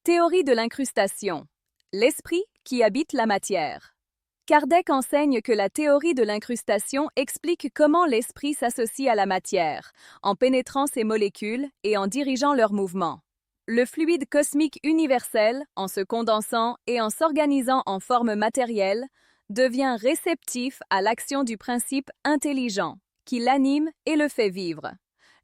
Théorie de l'incrustation. L'esprit qui habite la matière. Kardec enseigne que la théorie de l'incrustation explique comment l'esprit s'associe à la matière, en pénétrant ses molécules et en dirigeant leurs mouvements. Le fluide cosmique universel, en se condensant et en s'organisant en forme matérielle, devient réceptif à l'action du principe intelligent, qui l'anime et le fait vivre.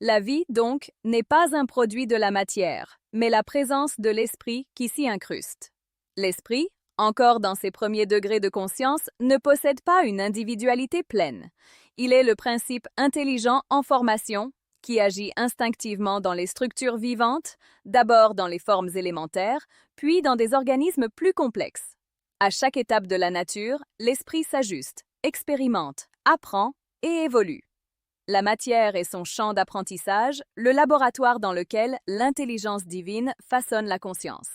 La vie, donc, n'est pas un produit de la matière, mais la présence de l'esprit qui s'y incruste. L'esprit, encore dans ses premiers degrés de conscience, ne possède pas une individualité pleine. Il est le principe intelligent en formation, qui agit instinctivement dans les structures vivantes, d'abord dans les formes élémentaires, puis dans des organismes plus complexes. À chaque étape de la nature, l'esprit s'ajuste, expérimente, apprend et évolue. La matière est son champ d'apprentissage, le laboratoire dans lequel l'intelligence divine façonne la conscience.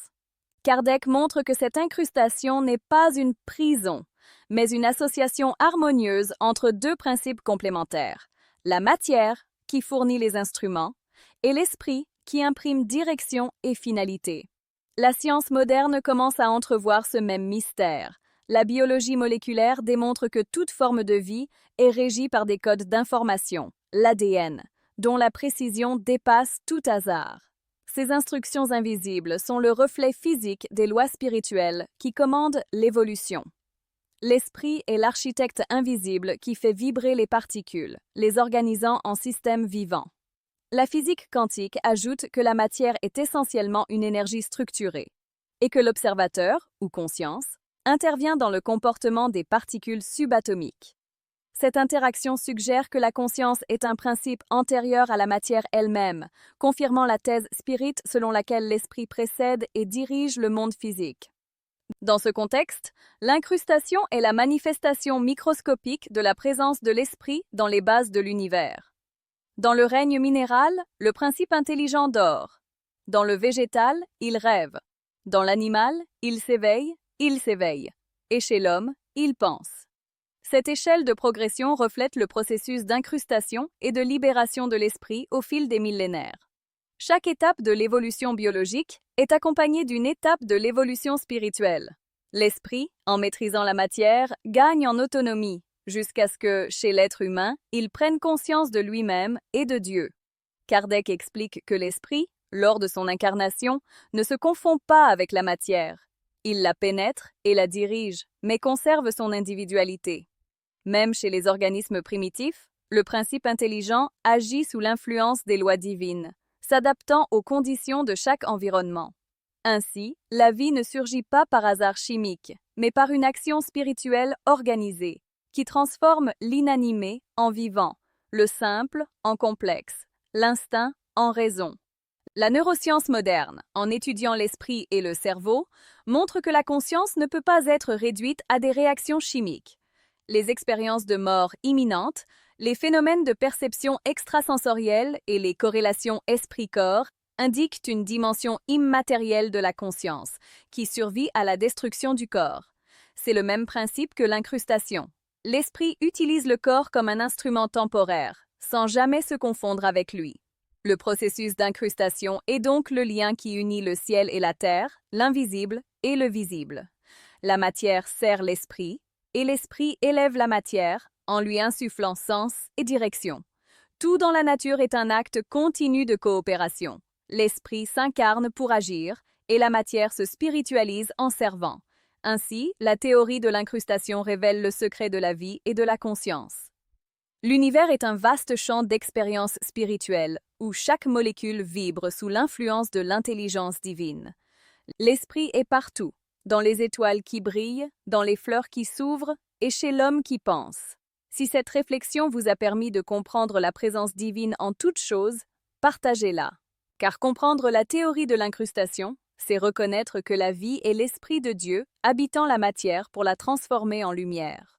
Kardec montre que cette incrustation n'est pas une prison, mais une association harmonieuse entre deux principes complémentaires, la matière, qui fournit les instruments, et l'esprit, qui imprime direction et finalité. La science moderne commence à entrevoir ce même mystère. La biologie moléculaire démontre que toute forme de vie est régie par des codes d'information, l'ADN, dont la précision dépasse tout hasard. Ces instructions invisibles sont le reflet physique des lois spirituelles qui commandent l'évolution. L'esprit est l'architecte invisible qui fait vibrer les particules, les organisant en systèmes vivants. La physique quantique ajoute que la matière est essentiellement une énergie structurée et que l'observateur, ou conscience, intervient dans le comportement des particules subatomiques. Cette interaction suggère que la conscience est un principe antérieur à la matière elle-même, confirmant la thèse spirit selon laquelle l'esprit précède et dirige le monde physique. Dans ce contexte, l'incrustation est la manifestation microscopique de la présence de l'esprit dans les bases de l'univers. Dans le règne minéral, le principe intelligent dort. Dans le végétal, il rêve. Dans l'animal, il s'éveille. Et chez l'homme, il pense. Cette échelle de progression reflète le processus d'incrustation et de libération de l'esprit au fil des millénaires. Chaque étape de l'évolution biologique est accompagnée d'une étape de l'évolution spirituelle. L'esprit, en maîtrisant la matière, gagne en autonomie, jusqu'à ce que, chez l'être humain, il prenne conscience de lui-même et de Dieu. Kardec explique que l'esprit, lors de son incarnation, ne se confond pas avec la matière. Il la pénètre et la dirige, mais conserve son individualité. Même chez les organismes primitifs, le principe intelligent agit sous l'influence des lois divines, s'adaptant aux conditions de chaque environnement. Ainsi, la vie ne surgit pas par hasard chimique, mais par une action spirituelle organisée, qui transforme l'inanimé en vivant, le simple en complexe, l'instinct en raison. La neuroscience moderne, en étudiant l'esprit et le cerveau, montre que la conscience ne peut pas être réduite à des réactions chimiques. Les expériences de mort imminente, les phénomènes de perception extrasensorielle et les corrélations esprit-corps indiquent une dimension immatérielle de la conscience, qui survit à la destruction du corps. C'est le même principe que l'incrustation. L'esprit utilise le corps comme un instrument temporaire, sans jamais se confondre avec lui. Le processus d'incrustation est donc le lien qui unit le ciel et la terre, l'invisible et le visible. La matière sert l'esprit, et l'esprit élève la matière en lui insufflant sens et direction. Tout dans la nature est un acte continu de coopération. L'esprit s'incarne pour agir, et la matière se spiritualise en servant. Ainsi, la théorie de l'incrustation révèle le secret de la vie et de la conscience. L'univers est un vaste champ d'expérience spirituelle où chaque molécule vibre sous l'influence de l'intelligence divine. L'esprit est partout, dans les étoiles qui brillent, dans les fleurs qui s'ouvrent et chez l'homme qui pense. Si cette réflexion vous a permis de comprendre la présence divine en toutes choses, partagez-la. Car comprendre la théorie de l'incrustation, c'est reconnaître que la vie est l'Esprit de Dieu habitant la matière pour la transformer en lumière.